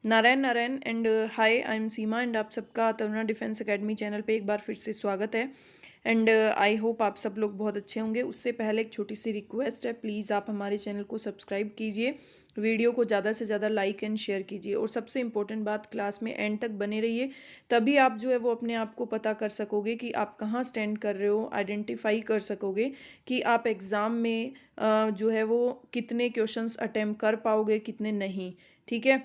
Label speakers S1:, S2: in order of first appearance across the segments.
S1: Narayan Narayan and hi, I am Seema and आप सबका Taruna defence academy channel पे एक बार फिर से स्वागत है। एंड आई होप आप सब लोग बहुत अच्छे होंगे। उससे पहले एक छोटी सी रिक्वेस्ट है, प्लीज़ आप हमारे चैनल को सब्सक्राइब कीजिए, वीडियो को ज़्यादा से ज़्यादा लाइक एंड शेयर कीजिए और सबसे इम्पोर्टेंट बात, क्लास में एंड तक बने रहिए, तभी आप जो है वो अपने आप को पता कर सकोगे कि आप कहाँ स्टैंड कर रहे हो, आइडेंटिफाई कर सकोगे कि आप एग्ज़ाम में जो है वो कितने क्वेश्चंस अटेम्प्ट कर पाओगे, कितने नहीं। ठीक है,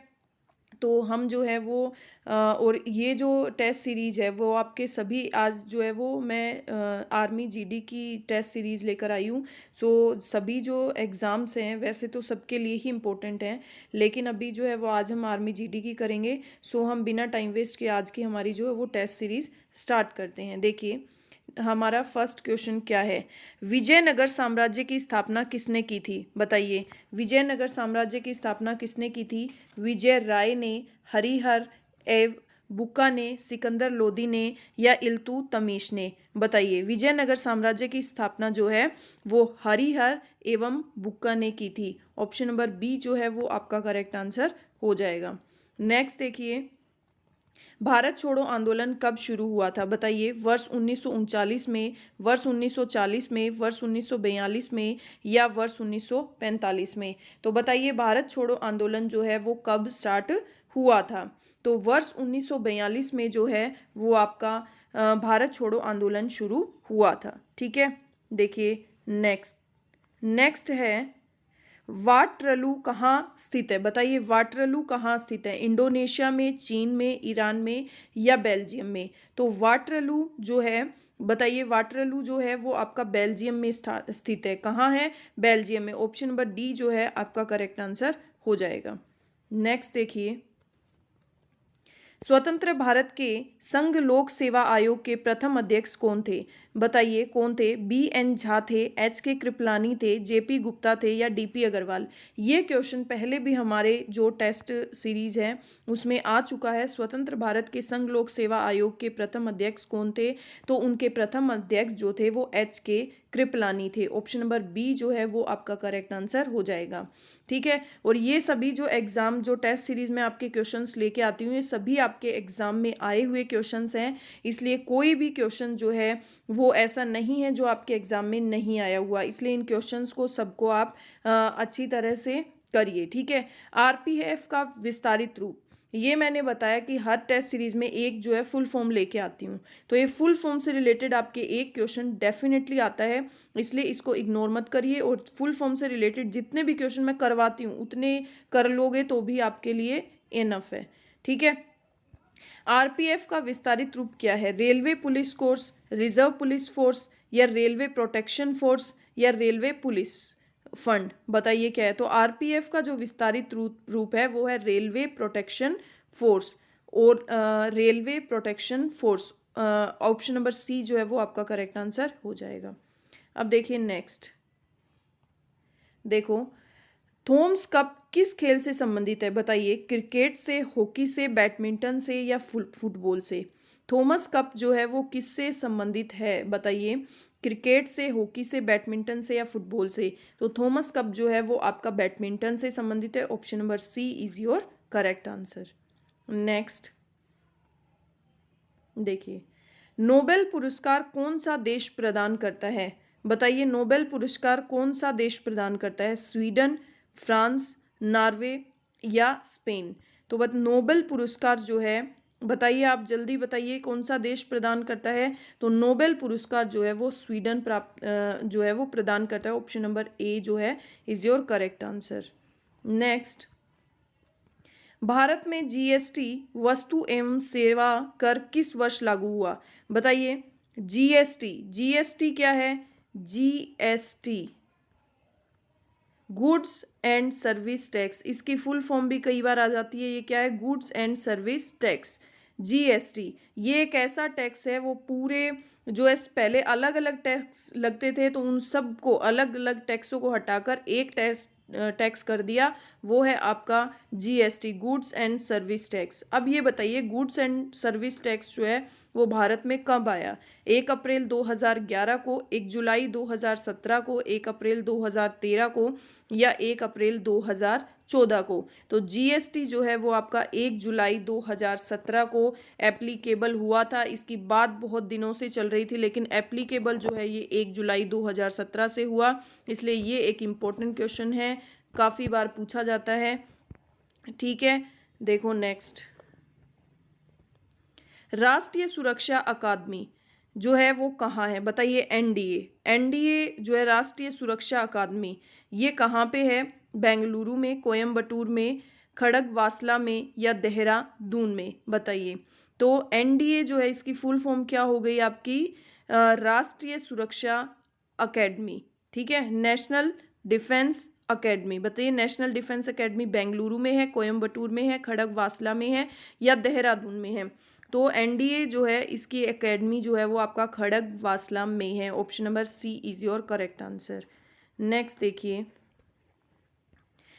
S1: तो हम जो है वो और ये जो टेस्ट सीरीज़ है वो आपके सभी, आज जो है वो मैं आर्मी जीडी की टेस्ट सीरीज़ लेकर आई हूँ। सो सभी जो एग्ज़ाम्स हैं वैसे तो सबके लिए ही इम्पोर्टेंट हैं, लेकिन अभी जो है वो आज हम आर्मी जीडी की करेंगे। सो हम बिना टाइम वेस्ट किए आज की हमारी जो है वो टेस्ट सीरीज़ स्टार्ट करते हैं। देखिए, हमारा फर्स्ट क्वेश्चन क्या है। विजयनगर साम्राज्य की स्थापना किसने की थी, बताइए। विजयनगर साम्राज्य की स्थापना किसने की थी? विजय राय ने, हरिहर एव बुक्का ने, सिकंदर लोदी ने या इल्तुतमिश ने? बताइए, विजयनगर साम्राज्य की स्थापना जो है वो हरिहर एवं बुक्का ने की थी। ऑप्शन नंबर बी जो है वो आपका करेक्ट आंसर हो जाएगा। नेक्स्ट देखिए, भारत छोड़ो आंदोलन कब शुरू हुआ था, बताइए। वर्ष 1939 में, वर्ष 1940 में, वर्ष 1942 में या वर्ष 1945 में? तो बताइए, भारत छोड़ो आंदोलन जो है वो कब स्टार्ट हुआ था? तो वर्ष 1942 में जो है वो आपका भारत छोड़ो आंदोलन शुरू हुआ था। ठीक है, देखिए नेक्स्ट। नेक्स्ट है, वाटरलू कहाँ स्थित है, बताइए। वाटरलू कहाँ स्थित है? इंडोनेशिया में, चीन में, ईरान में या बेल्जियम में? तो वाटरलू जो है, बताइए, वाटरलू जो है वो आपका बेल्जियम में स्थित है। कहाँ है? बेल्जियम में। ऑप्शन नंबर डी जो है आपका करेक्ट आंसर हो जाएगा। नेक्स्ट देखिए, स्वतंत्र भारत के संघ लोक सेवा आयोग के प्रथम अध्यक्ष कौन थे? बताइए कौन थे? बी.एन. झा थे, एच.के. कृपलानी थे, जे.पी. गुप्ता थे या डी.पी. अग्रवाल? ये क्वेश्चन पहले भी हमारे जो टेस्ट सीरीज है उसमें आ चुका है। स्वतंत्र भारत के संघ लोक सेवा आयोग के प्रथम अध्यक्ष कौन थे? तो उनके प्रथम अध्यक्ष जो थे वो एच.के. कृपलानी थे। ऑप्शन नंबर बी जो है वो आपका करेक्ट आंसर हो जाएगा। ठीक है, और ये सभी जो एग्जाम, जो टेस्ट सीरीज में आपके क्वेश्चंस लेके आती हूँ, ये सभी आपके एग्जाम में आए हुए क्वेश्चंस हैं, इसलिए कोई भी क्वेश्चन जो है वो ऐसा नहीं है जो आपके एग्जाम में नहीं आया हुआ। इसलिए इन क्वेश्चंस को सबको आप अच्छी तरह से करिए। ठीक है, आरपीएफ का विस्तारित रूप, ये मैंने बताया कि हर टेस्ट सीरीज में एक जो है फुल फॉर्म लेके आती हूँ, तो ये फुल फॉर्म से रिलेटेड आपके एक क्वेश्चन डेफिनेटली आता है, इसलिए इसको इग्नोर मत करिए। और फुल फॉर्म से रिलेटेड जितने भी क्वेश्चन मैं करवाती हूँ उतने कर लोगे तो भी आपके लिए इनफ है। ठीक है, आरपीएफ का विस्तारित रूप क्या है? Railway police course, reserve police force या रेलवे प्रोटेक्शन फोर्स या रेलवे पुलिस फंड? बताइए क्या है। तो आरपीएफ का जो विस्तारित रूप है वो है रेलवे प्रोटेक्शन फोर्स और railway protection force. Option number C जो है वो आपका करेक्ट आंसर हो जाएगा। अब देखिए नेक्स्ट, देखो, थॉम्स कप किस खेल से संबंधित है, बताइए। क्रिकेट से, हॉकी से, बैडमिंटन से या फुटबॉल से? थॉमस कप जो है वो किससे संबंधित है, बताइए। क्रिकेट से, हॉकी से, बैडमिंटन से या फुटबॉल से? तो थॉमस कप जो है वो आपका बैडमिंटन से संबंधित है। Option number C is your correct answer. Next देखिए, नोबेल पुरस्कार कौन सा देश प्रदान करता है, बताइए। नोबेल पुरस्कार कौन सा देश प्रदान करता है? स्वीडन, फ्रांस, नॉर्वे या स्पेन? तो बट नोबेल पुरस्कार जो है, बताइए, आप जल्दी बताइए कौन सा देश प्रदान करता है? तो नोबेल पुरस्कार जो है वो स्वीडन जो है वो प्रदान करता है। ऑप्शन नंबर ए जो है is your correct answer. Next, Bharat में जीएसटी वस्तु एवं सेवा कर किस वर्ष लागू हुआ, बताइए। जीएसटी, जीएसटी क्या है? GST goods and service tax, इसकी फुल फॉर्म भी कई बार आ जाती है। ये क्या है? Goods and service tax. GST ये एक ऐसा टैक्स है, वो पूरे जो है पहले अलग अलग टैक्स लगते थे, तो उन सबको, अलग अलग टैक्सों को हटाकर एक टैक्स कर दिया, वो है आपका GST, goods and service tax. अब ये बताइए, गुड्स एंड सर्विस टैक्स जो है वो भारत में कब आया? 1 अप्रैल 2011 को, 1 जुलाई 2017 को, 1 अप्रैल 2013 को या 1 अप्रैल 2014 को। तो जीएसटी जो है वो आपका 1 जुलाई 2017 को एप्लीकेबल हुआ था। इसकी बात बहुत दिनों से चल रही थी, लेकिन एप्लीकेबल जो है ये 1 जुलाई 2017 से हुआ, इसलिए ये एक इम्पोर्टेंट क्वेश्चन है, काफ़ी बार पूछा जाता है। ठीक है, देखो नेक्स्ट, राष्ट्रीय सुरक्षा अकादमी जो है वो कहाँ है, बताइए। एनडीए, एनडीए जो है राष्ट्रीय सुरक्षा अकादमी, ये कहाँ पे है? बेंगलुरु में, कोयम्बटूर में, खड़गवासला में या देहरादून में, बताइए। तो एनडीए जो है इसकी फुल फॉर्म क्या हो गई आपकी? राष्ट्रीय सुरक्षा अकेडमी। ठीक है, नेशनल डिफेंस अकेडमी, बताइए। नेशनल डिफेंस अकेडमी बेंगलुरु में है, कोयम्बटूर में है, खड़गवासला में है या देहरादून में है? तो एनडीए जो है इसकी एकेडमी जो है वो आपका खड़गवासला में है। Option number C is your correct answer. Next देखिए,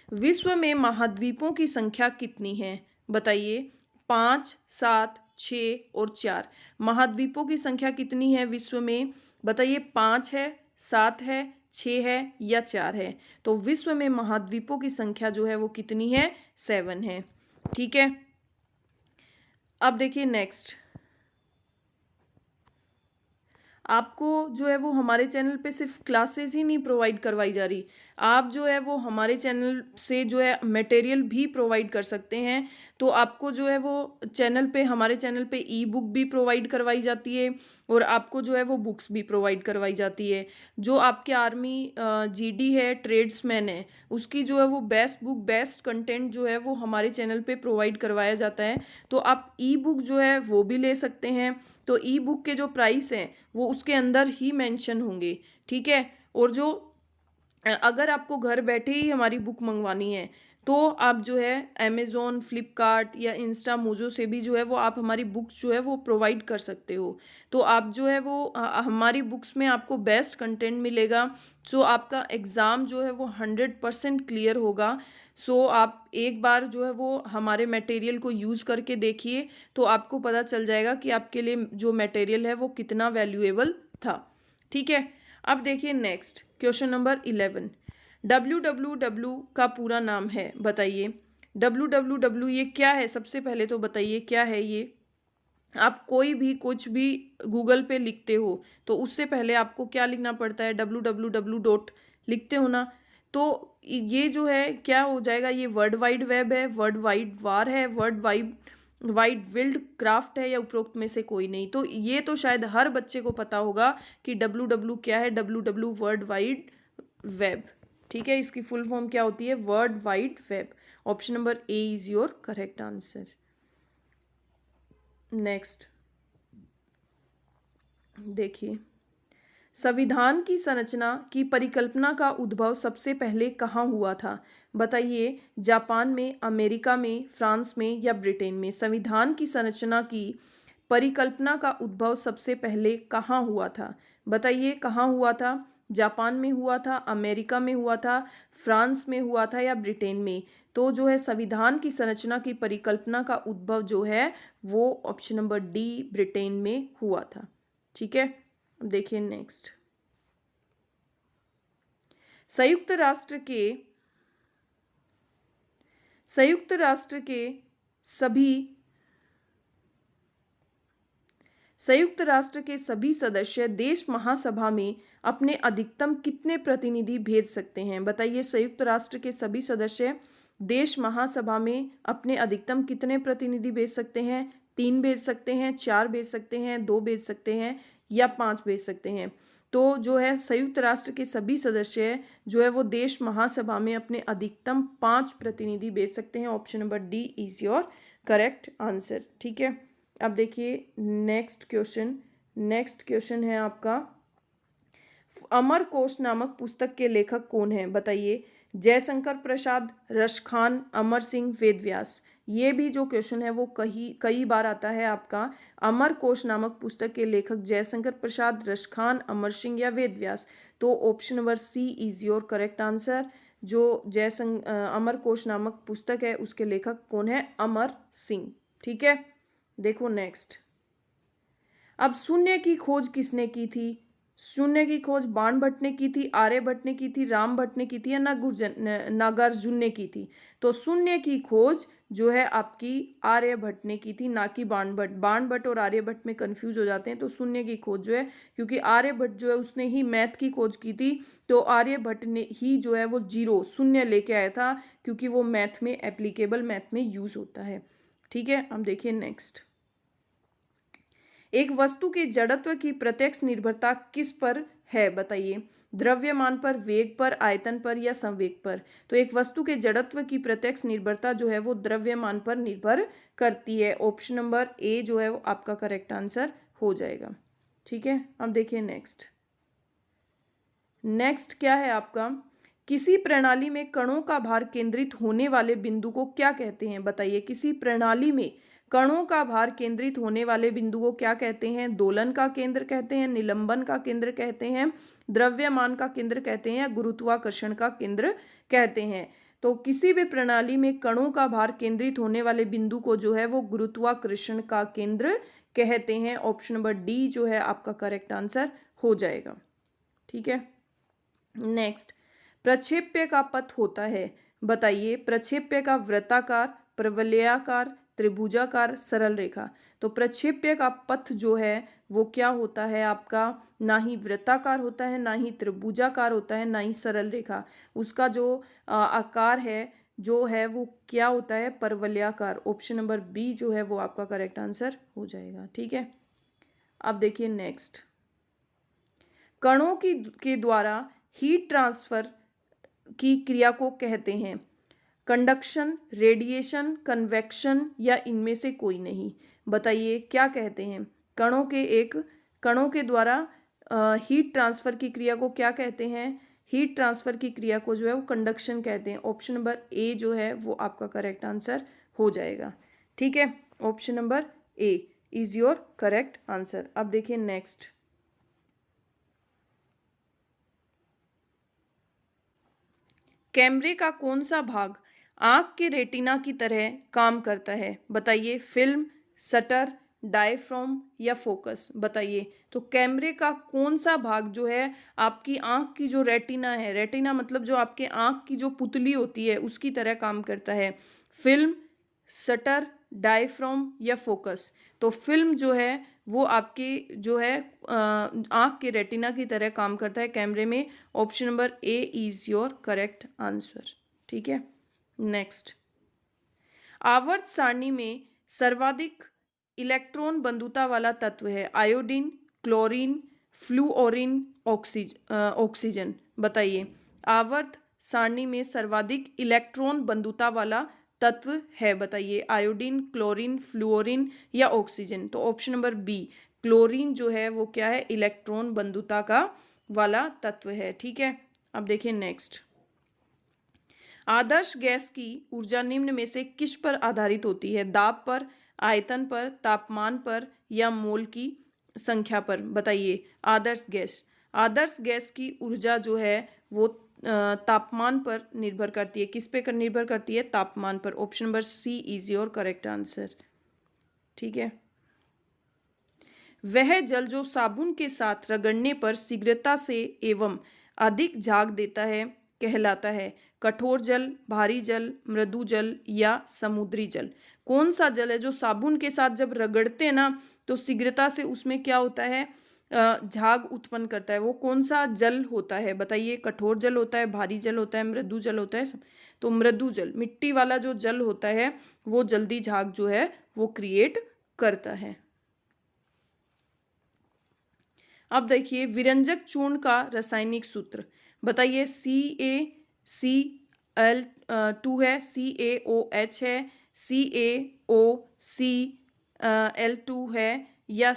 S1: विश्व में महाद्वीपों की संख्या कितनी है, बताइए। 5, 7, 6 और 4। महाद्वीपों की संख्या कितनी है विश्व में, बताइए। 5 है, 7 है, 6 है या 4 है? तो विश्व में महाद्वीपों की संख्या जो है वो कितनी है? 7 है। ठीक है, अब देखिए नेक्स्ट, आपको जो है वो हमारे चैनल पे सिर्फ क्लासेस ही नहीं प्रोवाइड करवाई जा रही, आप जो है वो हमारे चैनल से जो है मटेरियल भी प्रोवाइड कर सकते हैं। तो आपको जो है वो चैनल पे, हमारे चैनल पे ई बुक भी प्रोवाइड करवाई जाती है और आपको जो है वो बुक्स भी प्रोवाइड करवाई जाती है। जो आपके आर्मी जीडी है, ट्रेड्समैन है, उसकी जो है वो बेस्ट बुक, बेस्ट कंटेंट जो है वो हमारे चैनल पे प्रोवाइड करवाया जाता है। तो आप ई बुक जो है वो भी ले सकते हैं। तो ई बुक के जो प्राइस हैं वो उसके अंदर ही मेंशन होंगे। ठीक है, और जो अगर आपको घर बैठे ही हमारी बुक मंगवानी है तो आप जो है अमेज़ोन, फ्लिपकार्ट या इंस्टा मोजो से भी जो है वो आप हमारी बुक्स जो है वो प्रोवाइड कर सकते हो। तो आप जो है वो हमारी बुक्स में आपको बेस्ट कंटेंट मिलेगा। सो आपका एग्ज़ाम जो है वो 100% क्लियर होगा। सो आप एक बार जो है वो हमारे मटेरियल को यूज़ करके देखिए, तो आपको पता चल जाएगा कि आपके लिए जो मटेरियल है वो कितना वैल्यूएबल था। ठीक है, अब देखिए नेक्स्ट क्वेश्चन नंबर 11, www का पूरा नाम है, बताइए। www ये क्या है, सबसे पहले तो बताइए क्या है ये। आप कोई भी कुछ भी गूगल पे लिखते हो तो उससे पहले आपको क्या लिखना पड़ता है? www डॉट लिखते हो ना। तो ये जो है क्या हो जाएगा, ये वर्ल्ड वाइड वेब है, वर्ल्ड वाइड वार है, world wide wide wild craft है या उपरोक्त में से कोई नहीं? तो ये तो शायद हर बच्चे को पता होगा कि www क्या है। www world wide web. ठीक है, इसकी फुल फॉर्म क्या होती है? World wide web. Option number A is your correct answer. Next देखिए, संविधान की संरचना की परिकल्पना का उद्भव सबसे पहले कहाँ हुआ था, बताइए। जापान में, अमेरिका में, फ्रांस में या ब्रिटेन में? संविधान की संरचना की परिकल्पना का उद्भव सबसे पहले कहाँ हुआ था, बताइए। कहाँ हुआ था? जापान में हुआ था, अमेरिका में हुआ था, फ्रांस में हुआ था या ब्रिटेन में? तो जो है संविधान की संरचना की परिकल्पना का उद्भव जो है वो ऑप्शन नंबर डी ब्रिटेन में हुआ था। ठीक है, देखिए नेक्स्ट, संयुक्त राष्ट्र के संयुक्त राष्ट्र के सभी संयुक्त राष्ट्र के सभी सदस्य देश महासभा में अपने अधिकतम कितने प्रतिनिधि भेज सकते हैं, बताइए। संयुक्त राष्ट्र के सभी सदस्य देश महासभा में अपने अधिकतम कितने प्रतिनिधि भेज सकते हैं? 3 भेज सकते हैं, 4 भेज सकते हैं, 2 भेज सकते हैं या 5 भेज सकते हैं? तो जो है संयुक्त राष्ट्र के सभी सदस्य जो है वो देश महासभा में अपने अधिकतम 5 प्रतिनिधि भेज सकते हैं। Option number D is your correct answer. ठीक है, अब देखिए नेक्स्ट क्वेश्चन है आपका, अमर कोश नामक पुस्तक के लेखक कौन है, बताइए। जयशंकर प्रसाद, रसखान, अमर सिंह, वेदव्यास? ये भी जो क्वेश्चन है वो कई बार आता है आपका। अमर कोश नामक पुस्तक के लेखक जयशंकर प्रसाद, रसखान, अमर सिंह या वेदव्यास? तो option number C is your correct answer. जो अमर कोश नामक पुस्तक है उसके लेखक कौन है? अमर सिंह। ठीक है, देखो नेक्स्ट, अब शून्य की खोज किसने की थी? शून्य की खोज बाणभट्ट ने की थी, आर्यभट्ट ने की थी, रामभट्ट ने की थी या नागार्जुन ने की थी? तो शून्य की खोज जो है आपकी आर्यभट्ट ने की थी, ना कि बाणभट्ट। बाणभट्ट और आर्यभट्ट में कंफ्यूज हो जाते हैं। तो शून्य की खोज जो है, क्योंकि आर्यभट्ट जो है उसने ही मैथ की खोज की थी, तो आर्यभट्ट ने ही जो है वो जीरो शून्य लेके आया था, क्योंकि वो मैथ में एप्लीकेबल, मैथ में यूज होता है। ठीक है, अब देखिए नेक्स्ट। एक वस्तु के जड़त्व की प्रत्यक्ष निर्भरता किस पर है, बताइए? द्रव्यमान पर, वेग पर, आयतन पर या संवेग पर? तो एक वस्तु के जड़त्व की प्रत्यक्ष निर्भरता जो है वो द्रव्यमान पर निर्भर करती है। ऑप्शन नंबर ए जो है वो आपका करेक्ट आंसर हो जाएगा। ठीक है, अब देखिए नेक्स्ट। नेक्स्ट क्या है आपका? किसी प्रणाली में कणों का भार केंद्रित होने वाले बिंदु को क्या कहते हैं, बताइए? किसी प्रणाली में कणों का भार केंद्रित होने वाले बिंदु को क्या कहते हैं? दोलन का केंद्र कहते हैं, निलंबन का केंद्र कहते हैं, द्रव्यमान का केंद्र कहते हैं या गुरुत्वाकर्षण का केंद्र कहते हैं? तो किसी भी प्रणाली में कणों का भार केंद्रित होने वाले बिंदु को जो है वो गुरुत्वाकर्षण का केंद्र कहते हैं। ऑप्शन नंबर डी जो है आपका करेक्ट आंसर हो जाएगा। ठीक है, नेक्स्ट। प्रक्षेप्य का पथ होता है, बताइए? प्रक्षेप्य का वृत्ताकार, प्रवलयाकार, त्रिभुजाकार, सरल रेखा? तो प्रक्षेप्य का पथ जो है वो क्या होता है आपका? ना ही वृत्ताकार होता है, ना ही त्रिभुजाकार होता है, ना ही सरल रेखा। उसका जो आकार है जो है वो क्या होता है? परवलयाकार। ऑप्शन नंबर बी जो है वो आपका करेक्ट आंसर हो जाएगा। ठीक है, अब देखिए नेक्स्ट। कणों की के द्वारा हीट ट्रांसफर की क्रिया को कहते हैं कंडक्शन, रेडिएशन, कन्वेक्शन या इनमें से कोई नहीं? बताइए क्या कहते हैं? कणों के द्वारा हीट ट्रांसफर की क्रिया को क्या कहते हैं? हीट ट्रांसफर की क्रिया को जो है वो कंडक्शन कहते हैं। ऑप्शन नंबर ए जो है वो आपका करेक्ट आंसर हो जाएगा। ठीक है, option number A is your correct answer. अब देखिए नेक्स्ट। कैमरे का कौन सा भाग आंख के रेटिना की तरह काम करता है, बताइए? फिल्म, शटर, डायफ्राम या फोकस? बताइए। तो कैमरे का कौन सा भाग जो है आपकी आंख की जो रेटिना है, रेटिना मतलब जो आपके आंख की जो पुतली होती है उसकी तरह काम करता है? फिल्म, शटर, डायफ्राम या फोकस? तो फिल्म जो है वो आपकी जो है आंख के रेटिना की तरह काम करता है कैमरे में। Option number A is your correct answer. ठीक है, नेक्स्ट। आवर्त सारणी में सर्वाधिक इलेक्ट्रॉन बंधुता वाला तत्व है आयोडीन, क्लोरीन, फ्लूओरीन, ऑक्सीजन? बताइए। आवर्त सारणी में सर्वाधिक इलेक्ट्रॉन बंधुता वाला तत्व है, बताइए? आयोडीन, क्लोरीन, फ्लूओरीन या ऑक्सीजन? तो ऑप्शन नंबर बी क्लोरीन जो है वो क्या है? इलेक्ट्रॉन बंधुता का वाला तत्व है। ठीक है, अब देखिए नेक्स्ट। आदर्श गैस की ऊर्जा निम्न में से किस पर आधारित होती है? दाब पर, आयतन पर, तापमान पर या मोल की संख्या पर? बताइए। आदर्श गैस की ऊर्जा जो है वो तापमान पर निर्भर करती है। किस पे निर्भर करती है? तापमान पर। Option number C is your correct answer. ठीक है, वह जल जो साबुन के साथ रगड़ने पर शीघ्रता से एवं अधिक झाग देता है कहलाता है कठोर जल, भारी जल, मृदु जल या समुद्री जल? कौन सा जल है जो साबुन के साथ जब रगड़ते हैं ना तो शीघ्रता से उसमें क्या होता है? झाग उत्पन्न करता है। वो कौन सा जल होता है, बताइए? कठोर जल होता है, भारी जल होता है, मृदु जल होता है? तो मृदु जल, मिट्टी वाला जो जल होता है वो जल्दी झाग जो है वो क्रिएट करता है। अब देखिए विरंजक चूर्ण का रासायनिक सूत्र, बताइए? CaCl2 है, CaOH है, CaOCl2 है या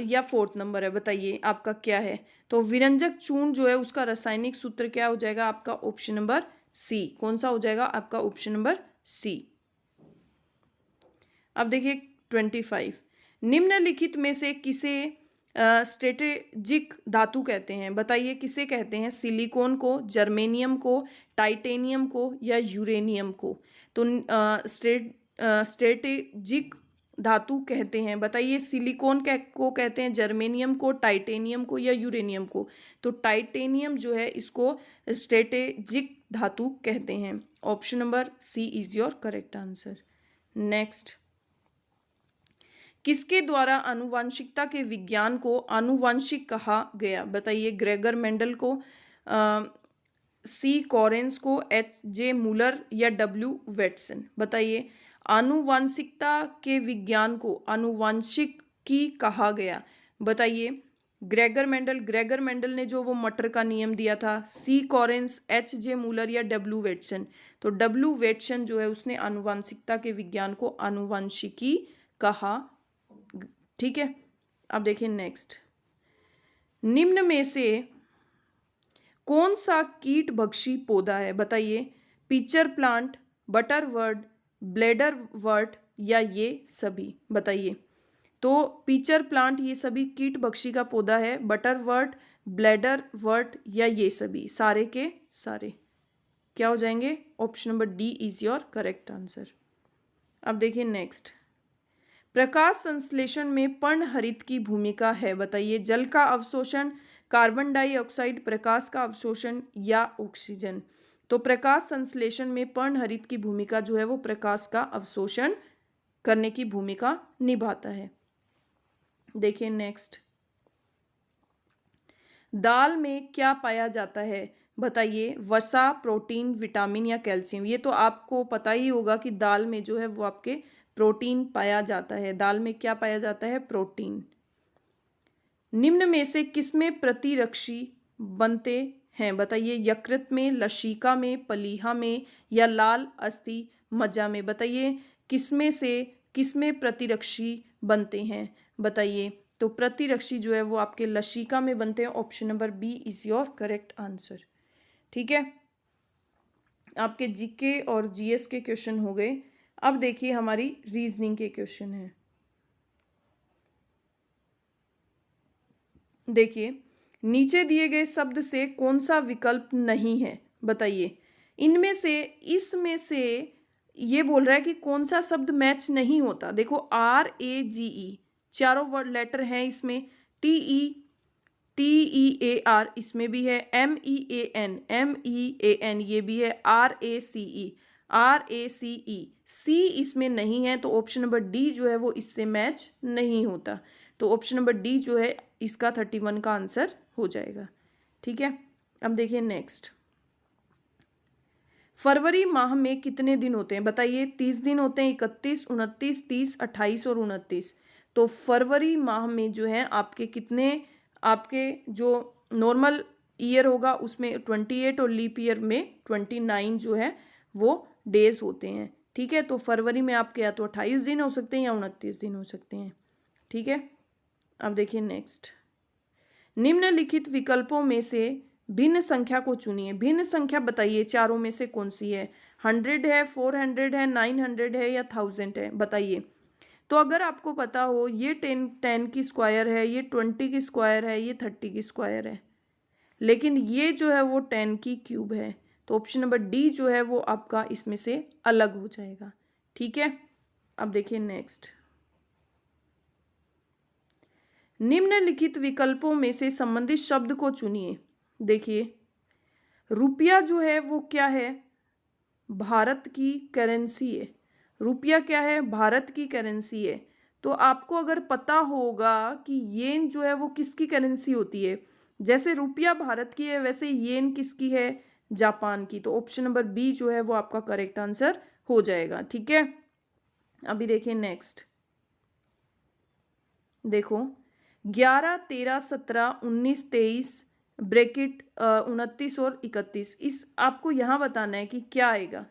S1: या फोर्थ नंबर है? बताइए आपका क्या है? तो विरंजक चूर्ण जो है उसका रासायनिक सूत्र क्या हो जाएगा आपका? Option number C. कौन सा हो जाएगा आपका? Option number C. अब देखिए 25। निम्नलिखित में से किसे स्ट्रेटेजिक धातु कहते हैं, बताइए? किसे कहते हैं? सिलिकॉन को, जर्मेनियम को, टाइटेनियम को या यूरेनियम को? तो स्ट्रेटेजिक धातु कहते हैं? बताइए, सिलिकॉन को कहते हैं, जर्मेनियम को, टाइटेनियम को या यूरेनियम को? तो टाइटेनियम जो है इसको स्ट्रेटेजिक धातु कहते हैं। Option number C is your correct answer. Next, किसके द्वारा आनुवंशिकता के विज्ञान को आनुवंशिक कहा गया? बताइए, ग्रेगर मेंडल को, सी कॉरेंस को, एच जे मूलर या डब्ल्यू वेटसन? बताइए, आनुवंशिकता के विज्ञान को आनुवंशिक की कहा गया? बताइए, ग्रेगर मेंडल ने जो वो मटर का नियम दिया था, सी कॉरेंस, एच जे मूलर या डब्ल्यू वेटसन? तो डब्ल्यू वेटसन जो है उसने आनुवंशिकता के विज्ञान को आनुवंशिकी कहा। ठीक है, अब देखिए नेक्स्ट, निम्न में से कौन सा कीट भक्षी पौधा है? बताइए, पिचर प्लांट, बटरवर्ट, ब्लेडरवर्ट या ये सभी? बताइए, तो पिचर प्लांट ये सभी कीट भक्षी का पौधा है, बटरवर्ट, ब्लेडरवर्ट या ये सभी? सारे के सारे क्या हो जाएंगे? Option number D is your correct answer. अब देखिए नेक्स्ट, प्रकाश संश्लेषण में पर्णहरित की भूमिका है? बताइए, जल का अवशोषण, कार्बन डाइऑक्साइड, प्रकाश का अवशोषण या ऑक्सीजन? तो प्रकाश संश्लेषण में पर्णहरित की भूमिका जो है वो प्रकाश का अवशोषण करने की भूमिका निभाता है। देखिए नेक्स्ट, दाल में क्या पाया जाता है? बताइए, वसा, प्रोटीन, विटामिन या कैल्शियम? ये तो आपको पता ही होगा कि दाल में जो है वो आपके प्रोटीन पाया जाता है। दाल में क्या पाया जाता है? प्रोटीन। निम्न में से किसमें प्रतिरक्षी बनते हैं? बताइए, यकृत में, लसिका में, प्लीहा में या लाल अस्थि मज्जा में? बताइए, किसमें प्रतिरक्षी बनते हैं? बताइए, तो प्रतिरक्षी जो है वो आपके लसिका में बनते हैं। Option number B is your correct answer. ठीक है, आपके जीके और जीएस के क्वेश्चन हो गए। अब देखिए हमारी रीजनिंग के क्वेश्चन हैं। देखिए, नीचे दिए गए शब्द से कौन सा विकल्प नहीं है? बताइए, इसमें से ये बोल रहा है कि कौन सा शब्द मैच नहीं होता। देखो, RAGE चारों वर्ड लेटर हैं इसमें, TEAR इसमें भी है, MEAN ये भी है, RACE सी इसमें नहीं है, तो ऑप्शन नंबर डी जो है वो इससे मैच नहीं होता। तो ऑप्शन नंबर डी जो है इसका 31 का आंसर हो जाएगा। ठीक है, अब देखिए नेक्स्ट, फरवरी माह में कितने दिन होते हैं? बताइए, 30 दिन होते हैं, 31, 29, 30, 28 और 29? तो फरवरी माह में जो है आपके कितने, आपके जो नॉर्मल ईयर होगा उसमें 28 और लीप ईयर में 29 जो है वो डेज होते हैं। ठीक है, तो फरवरी में आपके या तो 28 दिन हो सकते हैं या 29 दिन हो सकते हैं। ठीक है, अब देखिए नेक्स्ट, निम्नलिखित विकल्पों में से भिन्न संख्या को चुनिए। भिन्न संख्या बताइए, चारों में से कौन सी है? 100 है, 400 है, 900 है या 1000 है? बताइए, तो अगर आपको पता हो ये 10 की स्क्वायर है, ये 20 की स्क्वायर है, ये 30 की स्क्वायर है, लेकिन ये जो है वो 10 की क्यूब है, तो ऑप्शन नंबर डी जो है वो आपका इसमें से अलग हो जाएगा। ठीक है, अब देखिए नेक्स्ट, निम्नलिखित विकल्पों में से संबंधित शब्द को चुनिए। देखिए, रुपया जो है वो क्या है? भारत की करेंसी है। रुपया क्या है? भारत की करेंसी है। तो आपको अगर पता होगा कि येन जो है वो किसकी करेंसी होती है, जैसे रुपया भारत की है वैसे येन किसकी है? जापान की। तो ऑप्शन नंबर बी जो है वो आपका करेक्ट आंसर हो जाएगा। ठीक है, अभी देखिए नेक्स्ट, देखो 11, 13, 17, 19, 23 ब्रैकेट 29 और 31, इस आपको यहाँ बताना है कि क्या आएगा।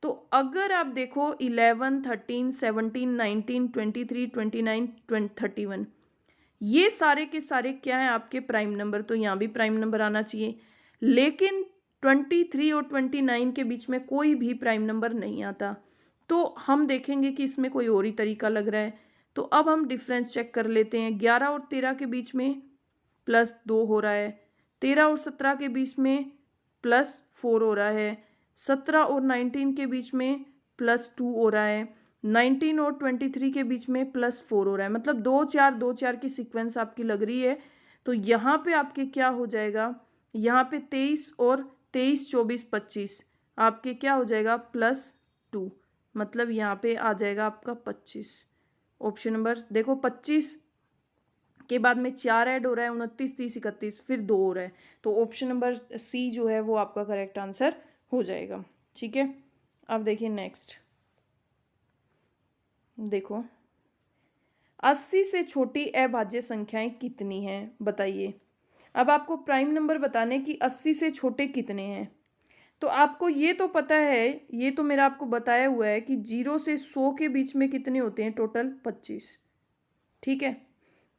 S1: तो अगर आप देखो 11, 13, 17, 19, 23, 29, 31, ये सारे के सारे क्या हैं? आपके प्राइम नंबर। तो यहाँ भी प्राइम नंबर आना चाहिए, लेकिन 23 और 29 के बीच में कोई भी प्राइम नंबर नहीं आता। तो हम देखेंगे कि इसमें कोई और ही तरीका लग रहा है। तो अब हम डिफरेंस चेक कर लेते हैं। 11 और 13 के बीच में +2 हो रहा है, 13 और 17 के बीच में +4 हो रहा है, 17 और 19 के बीच में +2 हो रहा है, 19 और 23 के बीच में +4 हो रहा है, मतलब 2 4 2 4 की सीक्वेंस आपकी लग रही है। तो यहाँ पे आपके क्या हो जाएगा, यहाँ पे 23 और 23 24 25 आपके क्या हो जाएगा +2, मतलब यहाँ पे आ जाएगा आपका 25। ऑप्शन नंबर देखो 25 के बाद में 4 ऐड हो रहा है, 29 30 31 फिर 2 हो रहा है, तो ऑप्शन नंबर सी जो है वो आपका करेक्ट आंसर हो जाएगा। ठीक है, अब देखिए नेक्स्ट, देखो 80 से छोटी अभाज्य संख्याएं कितनी हैं बताइए। अब आपको प्राइम नंबर बताने कि 80 से छोटे कितने हैं। तो आपको ये तो पता है, ये तो मेरा आपको बताया हुआ है कि 0 से 100 के बीच में कितने होते हैं, टोटल 25। ठीक है,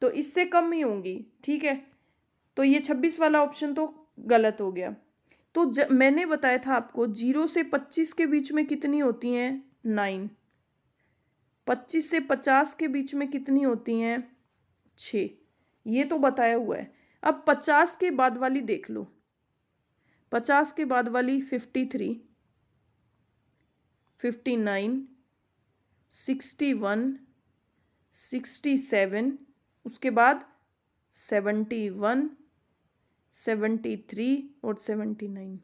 S1: तो इससे कम ही होंगी। ठीक है, तो ये 26 वाला ऑप्शन तो गलत हो गया। तो मैंने बताया था आपको 0 से 25 के बीच में कितनी होती हैं, 9। 25 से 50 के बीच में कितनी होती हैं, 6। ये तो बताया हुआ है। अब 50 के बाद वाली देख लो, 50 के बाद वाली 53, 59, 61, 67, उसके बाद 71, 73 और 79।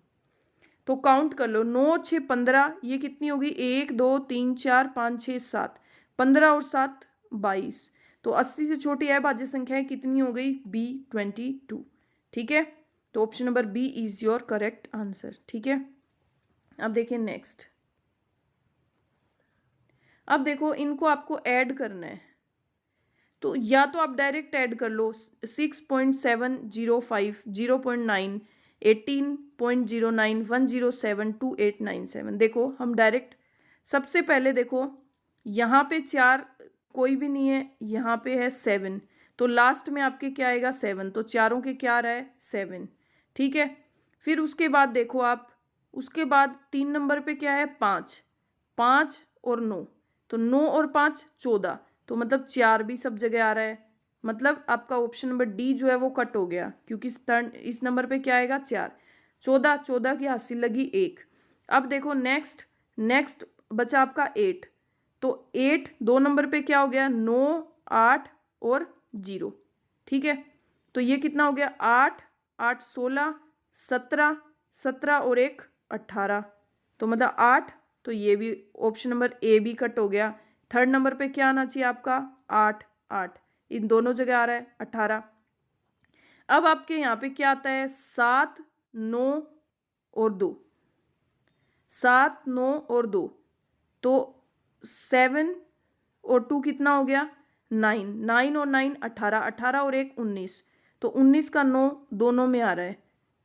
S1: तो काउंट कर लो, 9 6 15, ये कितनी होगी, 1 2 3 4 5 6 7, 15 और 7 22। तो 80 से छोटी अभाज्य संख्याएं कितनी हो गई, B22। ठीक है, तो option number B is your correct answer. ठीक है, अब देखिए नेक्स्ट, अब देखो इनको आपको ऐड करना है, तो या तो आप डायरेक्ट ऐड कर लो, 6.705, 0.9, 18.09, 107, 2897। देखो हम डायरेक्ट, सबसे पहले देखो यहाँ पे 4 कोई भी नहीं है, यहाँ पे है 7, तो लास्ट में आपके क्या आएगा, 7, तो चारों के क्या आ रहा है, 7। ठीक है, फिर उसके बाद देखो आप, उसके बाद 3 नंबर पे क्या है, 5, 5 और 9, तो 9 और 5 14, तो मतलब 4 भी सब जगह आ रहा है, मतलब आपका ऑप्शन नंबर डी जो है वो कट हो गया, क्योंकि इस नंबर पे क्या आएगा, 4। 14 14 की हासिल लगी 1। अब देखो नेक्स्ट, नेक्स्ट बचा आपका 8, तो 8 2 नंबर पे क्या हो गया, 9 8 और 0। ठीक है, तो ये कितना हो गया, 8 8 16 17, 17 और 1 18, तो मतलब 8, तो ये भी ऑप्शन नंबर ए भी कट हो गया। थर्ड नंबर पे क्या आना चाहिए आपका, 8 8, इन दोनों जगह आ रहा है 18। अब आपके यहाँ पे क्या आता है, 7 9 और 2, 7 9 और 2, तो 7 और 2 कितना हो गया, 9, 9 और 9 18, 18 और 1 19, तो 19 का 9 दोनों में आ रहा है।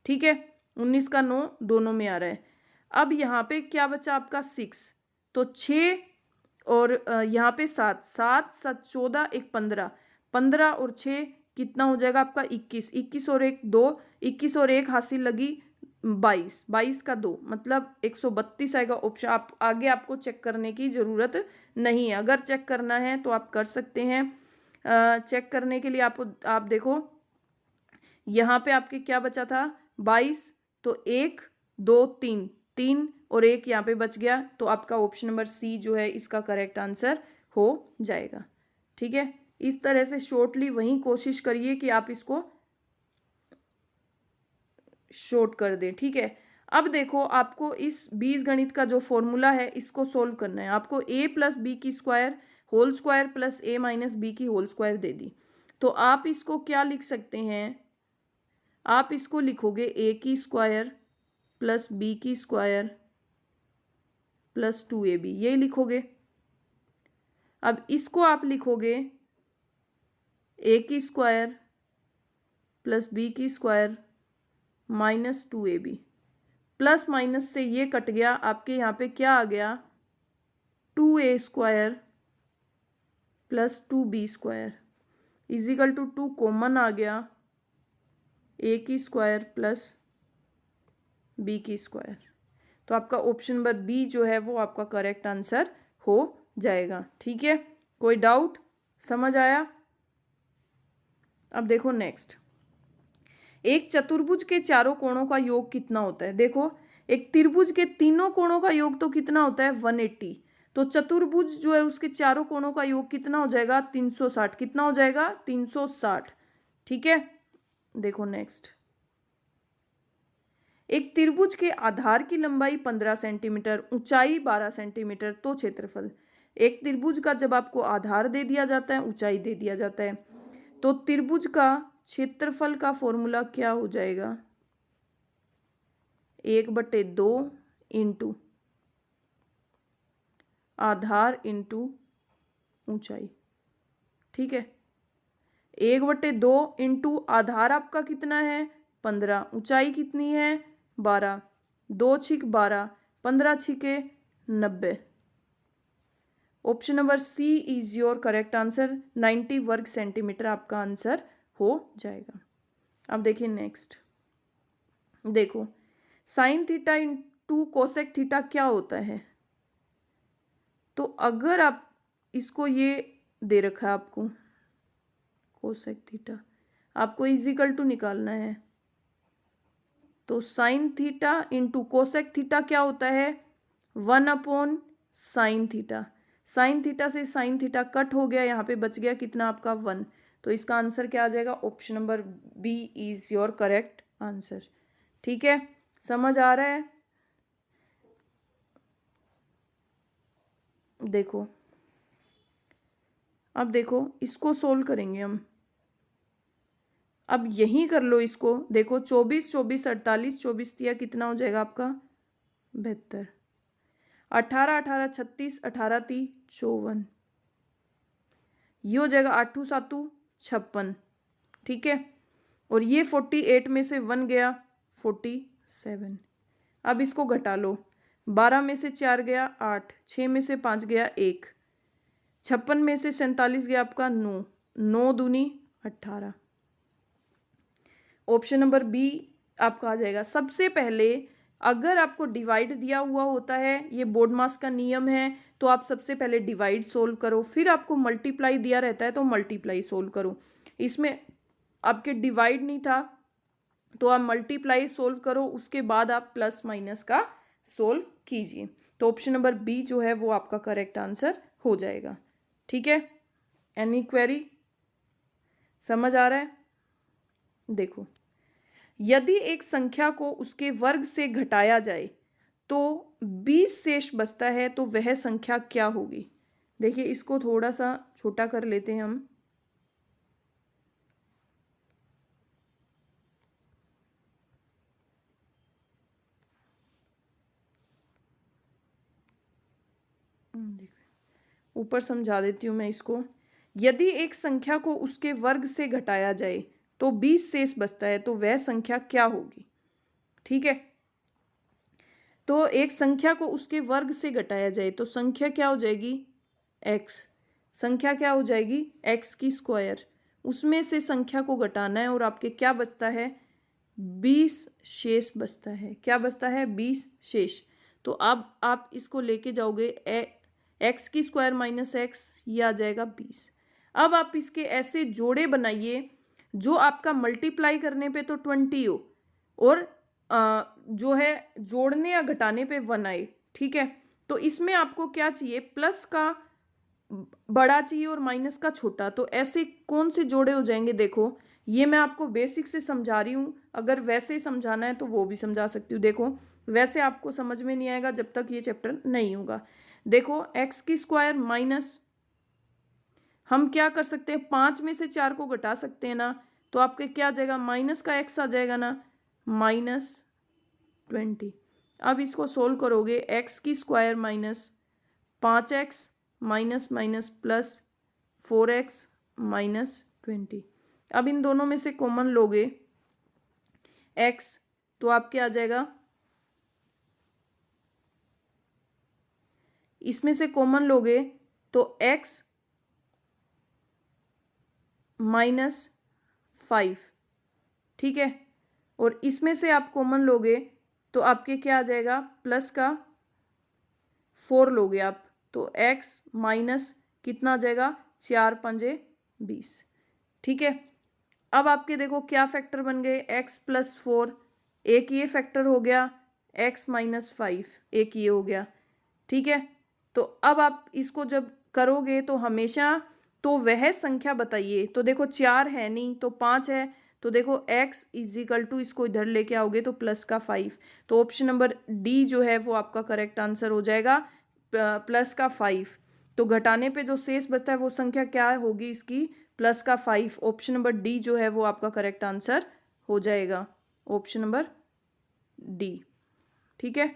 S1: ठीक है, 19 का 9 दोनों में आ रहा है। अब यहाँ पे क्या बचा आपका 6, तो 6 और यहाँ पे 7, 7 7 14 1 15, 15 और 6 कितना हो जाएगा आपका 21, 21 और 1 2, 21 और 1 हासिल लगी 22, 22 का 2, मतलब 132 आएगा ऑप्शन। आप आगे आपको चेक करने की ज़रूरत नहीं है, अगर चेक करना है तो आप कर सकते हैं। चेक करने के लिए आप देखो यहाँ पे आपके क्या बचा था, 22, तो 1 2 3, 3 और 1 यहाँ पे बच गया, तो आपका ऑप्शन नंबर सी जो है इसका करेक्ट आंसर हो जाएगा। ठीक है, इस तरह से शॉर्टली वही कोशिश करिए कि आप इसको शॉर्ट कर दें। ठीक है, अब देखो आपको इस बीजगणित का जो फॉर्मूला है इसको सोल्व करना है। आपको a प्लस बी की square whole square plus a minus B की होल स्क्वायर दे दी, तो आप इसको क्या लिख सकते हैं, आप इसको लिखोगे a की स्क्वायर प्लस बी की स्क्वायर प्लस 2ab, यही लिखोगे। अब इसको आप लिखोगे a की स्क्वायर प्लस बी की square minus 2ab, plus minus से ये कट गया, आपके यहाँ पे क्या आ गया, 2a square plus 2b square is equal to 2 common आ गया, a की स्क्वायर प्लस b की स्क्वायर, तो आपका ऑप्शन नंबर बी जो है वो आपका करेक्ट आंसर हो जाएगा। ठीक है, कोई डाउट, समझ आया। अब देखो नेक्स्ट, एक चतुर्भुज के चारों कोणों का योग कितना होता है। देखो एक त्रिभुज के तीनों कोणों का योग तो कितना होता है, 180, तो चतुर्भुज जो है उसके चारों कोणों का योग कितना हो जाएगा 360। कितना हो जाएगा 360। ठीक है, देखो नेक्स्ट। एक त्रिभुज के आधार की लंबाई 15 सेंटीमीटर, ऊंचाई 12 सेंटीमीटर, तो क्षेत्रफल। एक त्रिभुज का जब आपको आधार दे दिया जाता है, ऊंचाई दे दिया जाता है, तो त्रिभुज का क्षेत्रफल का फॉर्मूला क्या हो जाएगा 1/2 इंटू आधार इंटू ऊंचाई। ठीक है, 1/2 इंटू आधार आपका कितना है 15, ऊंचाई कितनी है 12, 2 छिक 12, 15 छिके 90। Option number C is your correct answer. 90 वर्ग सेंटीमीटर आपका आंसर हो जाएगा। अब देखिए नेक्स्ट। देखो sine theta into cosec theta क्या होता है। तो अगर आप इसको ये दे रखा है आपको कोसेक थीटा, आपको इजिकल टू निकालना है, तो sine theta into cosec theta क्या होता है 1/साइन थीटा। साइन थीटा से साइन थीटा कट हो गया, यहाँ पे बच गया कितना आपका 1। तो इसका आंसर क्या आ जाएगा option number B is your correct answer. ठीक है, समझ आ रहा है। देखो अब देखो इसको सोल्व करेंगे हम। अब यही कर लो इसको। देखो 24 24 48, 24 दिया कितना हो जाएगा आपका 72, 18 18 36, 18 3 54, ये हो जाएगा 8 7 56। ठीक है, और ये 48 में से 1 गया 47। अब इसको घटा लो, 12 में से 4 गया 8, 6 में से 5 गया 1, 56 में से 47 गया आपका 9, 9 दूनी 18। ऑप्शन नंबर बी आपका आ जाएगा। सबसे पहले अगर आपको डिवाइड दिया हुआ होता है, ये बोर्ड मास का नियम है, तो आप सबसे पहले डिवाइड सोल्व करो, फिर आपको मल्टीप्लाई दिया रहता है तो मल्टीप्लाई सोल्व करो। इसमें आपके डिवाइड नहीं था तो आप मल्टीप्लाई सोल्व करो, उसके बाद आप प्लस माइनस का सोल्व कीजिए। तो ऑप्शन नंबर बी जो है वो आपका करेक्ट आंसर हो जाएगा। ठीक है, एनी क्वेरी, समझ आ रहा है। देखो यदि एक संख्या को उसके वर्ग से घटाया जाए तो 20 शेष बचता है, तो वह संख्या क्या होगी। देखिए इसको थोड़ा सा छोटा कर लेते हैं हम। देखो ऊपर समझा देती हूँ मैं इसको। यदि एक संख्या को उसके वर्ग से घटाया जाए तो 20 शेष बचता है, तो वह संख्या क्या होगी। ठीक है, तो एक संख्या को उसके वर्ग से घटाया जाए तो संख्या क्या हो जाएगी x। संख्या क्या हो जाएगी x की स्क्वायर, उसमें से संख्या को घटाना है और आपके क्या बचता है 20 शेष बचता है। क्या बचता है 20 शेष। तो अब आप इसको लेके जाओगे x की स्क्वायर माइनस एक्स, ये आ जाएगा 20। अब आप इसके ऐसे जोड़े बनाइए जो आपका मल्टीप्लाई करने पे तो 20 हो और जो है जोड़ने या घटाने पे 1 आए। ठीक है, तो इसमें आपको क्या चाहिए प्लस का बड़ा चाहिए और माइनस का छोटा। तो ऐसे कौन से जोड़े हो जाएंगे। देखो ये मैं आपको बेसिक से समझा रही हूँ, अगर वैसे ही समझाना है तो वो भी समझा सकती हूँ। देखो वैसे आपको समझ में नहीं आएगा जब तक ये चैप्टर नहीं होगा। देखो एक्स की स्क्वायर माइनस, हम क्या कर सकते हैं 5 में से 4 को घटा सकते हैं ना, तो आपके क्या आ जाएगा माइनस का एक्स आ जाएगा ना -20। अब इसको सोल्व करोगे एक्स की square minus 5x minus minus plus 4x minus 20। अब इन दोनों में से कॉमन लोगे x, तो आपके आ जाएगा, इसमें से कॉमन लोगे तो x -5। ठीक है, और इसमें से आप कॉमन लोगे तो आपके क्या आ जाएगा प्लस का 4 लोगे आप, तो x माइनस कितना आ जाएगा 4 5 20। ठीक है, अब आपके देखो क्या फैक्टर बन गए x + 4, एक ये फैक्टर हो गया, x - 5 एक ये हो गया। ठीक है, तो अब आप इसको जब करोगे तो हमेशा तो वह संख्या बताइए। तो देखो 4 है नहीं तो 5 है, तो देखो x इजिकल टू इसको इधर लेके आओगे तो प्लस का 5। तो ऑप्शन नंबर डी जो है वो आपका करेक्ट आंसर हो जाएगा, प्लस का 5। तो घटाने पे जो शेष बचता है वो संख्या क्या होगी इसकी, प्लस का 5। ऑप्शन नंबर डी जो है वो आपका करेक्ट आंसर हो जाएगा, ऑप्शन नंबर डी। ठीक है,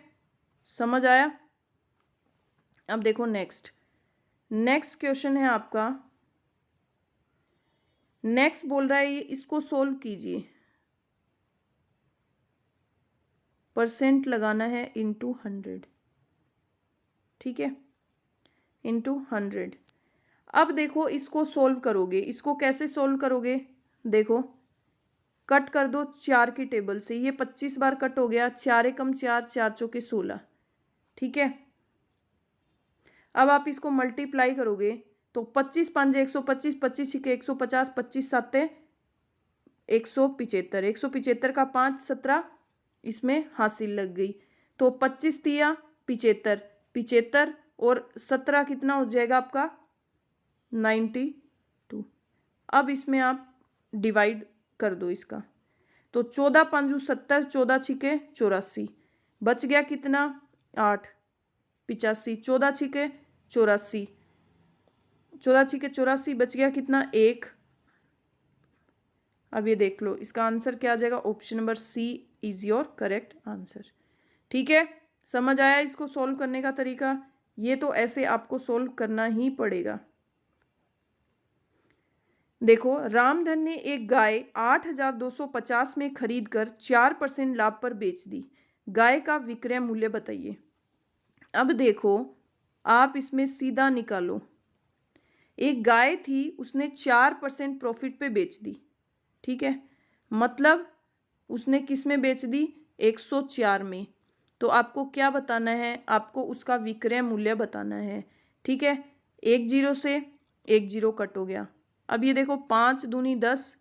S1: समझ आया। अब देखो नेक्स्ट क्वेश्चन है आपका। नेक्स्ट बोल रहा है ये इसको सोल्व कीजिए, परसेंट लगाना है इंटू 100। ठीक है, इंटू 100। अब देखो इसको सोल्व करोगे, इसको कैसे सोल्व करोगे, देखो कट कर दो 4 की टेबल से, ये 25 बार कट हो गया, 4 एकम 4, 4 चौके 16। ठीक है, अब आप इसको मल्टीप्लाई करोगे तो 25 5 125, 25 6 150, 25 7 175, 175 का 5 17 इसमें हासिल लग गई। तो 25 तिया 75, 75 और 17 कितना हो जाएगा आपका 92। अब इसमें आप डिवाइड कर दो इसका, तो 14 5 70, 14 छिके 84, बच गया कितना 8 85, 14 छिके 84, 14 छिके 84, बच गया कितना 1। अब ये देख लो इसका आंसर क्या आ जाएगा, option number C is your correct answer. ठीक है, समझ आया इसको सॉल्व करने का तरीका। ये तो ऐसे आपको सॉल्व करना ही पड़ेगा। देखो रामधन ने एक गाय 8,250 में खरीद कर 4% लाभ पर बेच दी, गाय का विक्रय मूल्य बताइए। अब देखो आप इसमें सीधा निकालो, एक गाय थी उसने 4% प्रॉफिट पे बेच दी। ठीक है, मतलब उसने किस में बेच दी 104 में। तो आपको क्या बताना है, आपको उसका विक्रय मूल्य बताना है। ठीक है, 1 0 से 1 0 कट हो गया। अब ये देखो 5 दूनी 10,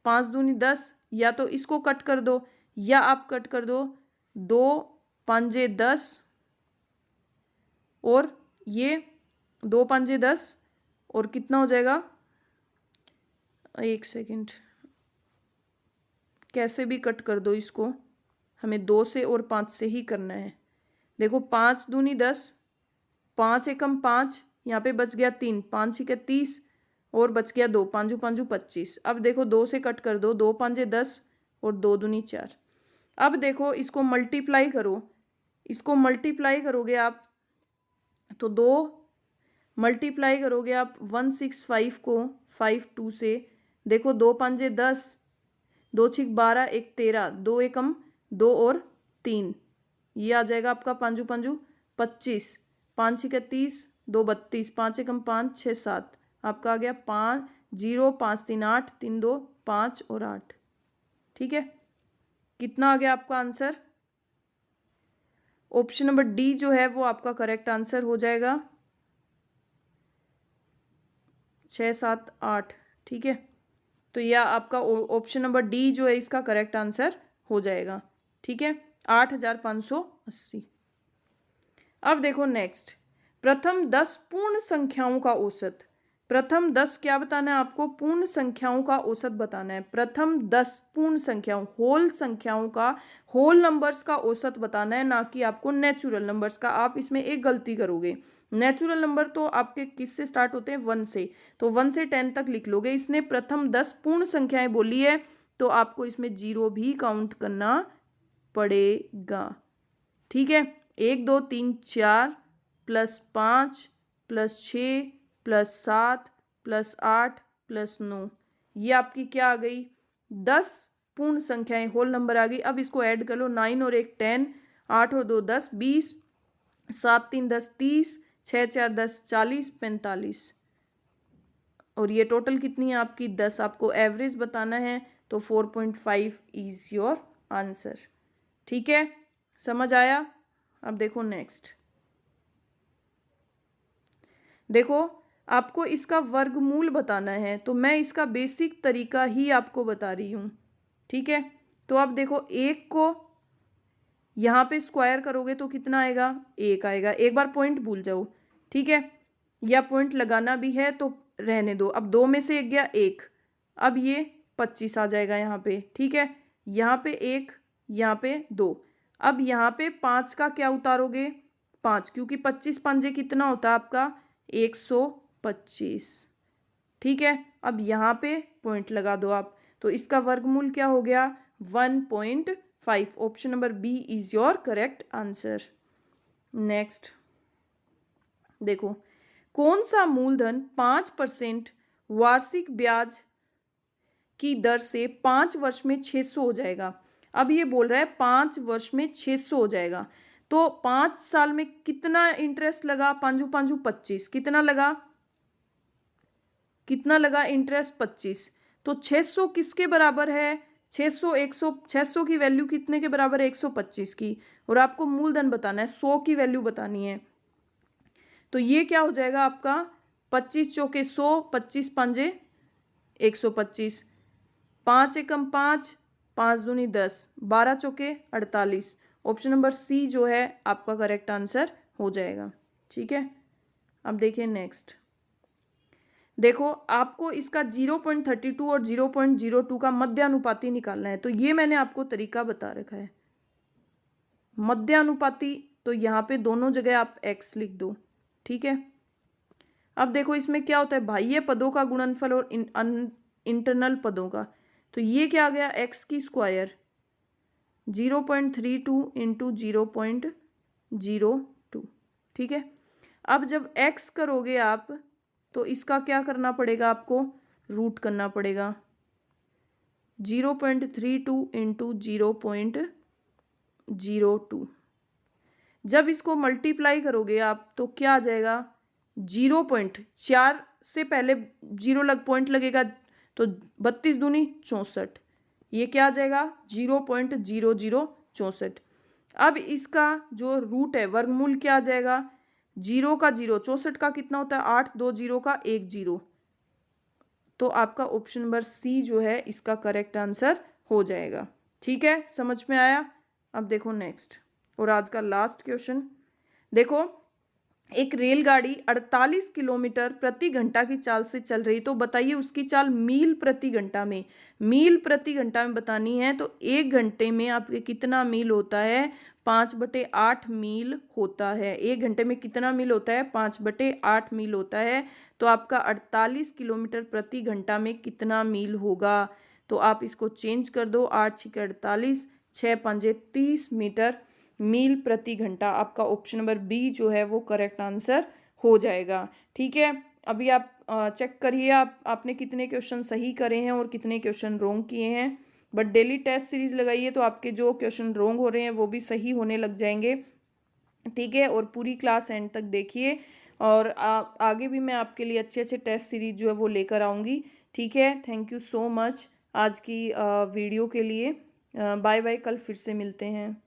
S1: 5 दूनी 10, या तो इसको कट कर दो या आप कट कर दो 2 5 10 और ये 2 5 10 और कितना हो जाएगा, एक सेकंड, कैसे भी कट कर दो इसको, हमें 2 से और 5 से ही करना है। देखो 5 दूनी 10, 5 एकम 5, यहाँ पे बच गया 3, 5 छिके 30 और बच गया 2, 5 5 25। अब देखो 2 से कट कर दो, 2 5 10 और 2 दूनी 4। अब देखो इसको मल्टीप्लाई करो, इसको मल्टीप्लाई करोगे आप तो 2 मल्टीप्लाई करोगे आप 165 को 52 से। देखो 2 5 10, 2 6 12, 1 13, 2 एकम 2 और 3, ये आ जाएगा आपका 5 5 25, 5 6 30, 2 32, 5 एकम 5 6 7, आपका आ गया 5 0 5 3 8, 3 2 5 और 8। ठीक है, कितना आ गया आपका आंसर, ऑप्शन नंबर डी जो है वो आपका करेक्ट आंसर हो जाएगा, 6 7 8। ठीक है, तो यह आपका ऑप्शन नंबर डी जो है इसका करेक्ट आंसर हो जाएगा। ठीक है, 8580। अब देखो नेक्स्ट, प्रथम 10 पूर्ण संख्याओं का औसत। प्रथम 10 क्या बताना है आपको, पूर्ण संख्याओं का औसत बताना है। प्रथम 10 पूर्ण संख्याओं, होल संख्याओं का, होल नंबर्स का औसत बताना है, ना कि आपको नेचुरल नंबर्स का। आप इसमें एक गलती करोगे, नेचुरल नंबर तो आपके किस से स्टार्ट होते हैं 1 से, तो 1 से 10 तक लिख लोगे। इसने प्रथम 10 पूर्ण संख्याएं बोली है तो आपको इसमें 0 भी काउंट करना पड़ेगा। ठीक है, 1 2 3 4 plus 5 plus 6 plus 7 plus 8 plus 9, ये आपकी क्या आ गई 10 पूर्ण संख्याएं, होल नंबर आ गई। अब इसको ऐड कर लो, 9 और 1 10, 8 और 2 10 20, 7 3 10 30, 6 4 10 40 45, और ये टोटल कितनी है आपकी 10। आपको एवरेज बताना है तो 4.5 इज योर आंसर। ठीक है, समझ आया। अब देखो नेक्स्ट, देखो आपको इसका वर्गमूल बताना है, तो मैं इसका बेसिक तरीका ही आपको बता रही हूँ। ठीक है, तो आप देखो 1 को यहाँ पे स्क्वायर करोगे तो कितना आएगा, 1 आएगा। एक बार पॉइंट भूल जाओ, ठीक है, या पॉइंट लगाना भी है तो रहने दो। अब 2 में से 1 गया 1, अब ये 25 आ जाएगा यहाँ पे, ठीक है। यहाँ पे 1, यहाँ पे 2। अब यहाँ पे 5 का क्या उतारोगे, 5, क्योंकि 25 पंजे कितना होता है आपका, 125, ठीक है। अब यहाँ पे पॉइंट लगा दो आप, तो इसका वर्गमूल क्या हो गया, 1.5। Option number B is your correct answer. Next देखो, कौन सा मूलधन 5% वार्षिक ब्याज की दर से 5 वर्ष में 600 हो जाएगा। अब ये बोल रहा है 5 वर्ष में 600 हो जाएगा, तो 5 साल में कितना इंटरेस्ट लगा, 5 5 25, कितना लगा, कितना लगा इंटरेस्ट, 25। तो 600 किसके बराबर है, 600 100, 600 की वैल्यू कितने के बराबर है, 125 की, और आपको मूलधन बताना है, 100 की वैल्यू बतानी है। तो ये क्या हो जाएगा आपका, 25 चौके 100, 25 पंजे 125, 5 एकम 5, 5 दूनी 10, 12 चौके 48। ऑप्शन नंबर सी जो है आपका करेक्ट आंसर हो जाएगा, ठीक है। अब देखिए नेक्स्ट, देखो आपको इसका 0.32 और 0.02 का मध्यानुपाती निकालना है। तो ये मैंने आपको तरीका बता रखा है। मध्यानुपाती, तो यहाँ पे दोनों जगह आप x लिख दो, ठीक है। अब देखो इसमें क्या होता है, बाह्य पदों का गुणनफल और इंटरनल पदों का। तो ये क्या आ गया, x की स्क्वायर 0.32 इंटू 0.02, ठीक है। अब जब x करोगे आप तो इसका क्या करना पड़ेगा, आपको रूट करना पड़ेगा, 0.32 इंटू 0.02। जब इसको मल्टीप्लाई करोगे आप तो क्या आ जाएगा, 0.4 से पहले 0 पॉइंट लगेगा तो 32 दूनी 64, ये क्या आ जाएगा 0.0064। अब इसका जो रूट है वर्गमूल क्या आ जाएगा, 0 का 0, 64 का कितना होता है 8, 2 0 का 1 0। तो आपका ऑप्शन नंबर सी जो है इसका करेक्ट आंसर हो जाएगा, ठीक है, समझ में आया। अब देखो नेक्स्ट और आज का लास्ट क्वेश्चन, देखो एक रेलगाड़ी 48 किलोमीटर प्रति घंटा की चाल से चल रही, तो बताइए उसकी चाल मील प्रति घंटा में, मील प्रति घंटा में बतानी है। तो 1 घंटे में आपके कितना मील होता है, 5/8 मील होता है। 1 घंटे में कितना मील होता है, 5/8 मील होता है। तो आपका 48 किलोमीटर प्रति घंटा में कितना मील होगा, तो आप इसको चेंज कर दो, 8 6 48, 6 5 30 मीटर मील प्रति घंटा। आपका ऑप्शन नंबर बी जो है वो करेक्ट आंसर हो जाएगा, ठीक है। अभी आप चेक करिए आपने कितने क्वेश्चन सही करे हैं और कितने क्वेश्चन रोंग किए हैं। बट डेली टेस्ट सीरीज लगाइए तो आपके जो क्वेश्चन रोंग हो रहे हैं वो भी सही होने लग जाएंगे, ठीक है। और पूरी क्लास एंड तक देखिए, और आगे भी मैं आपके लिए अच्छे अच्छे टेस्ट सीरीज जो है वो लेकर आऊँगी, ठीक है। थैंक यू सो मच आज की वीडियो के लिए। बाय बाय, कल फिर से मिलते हैं।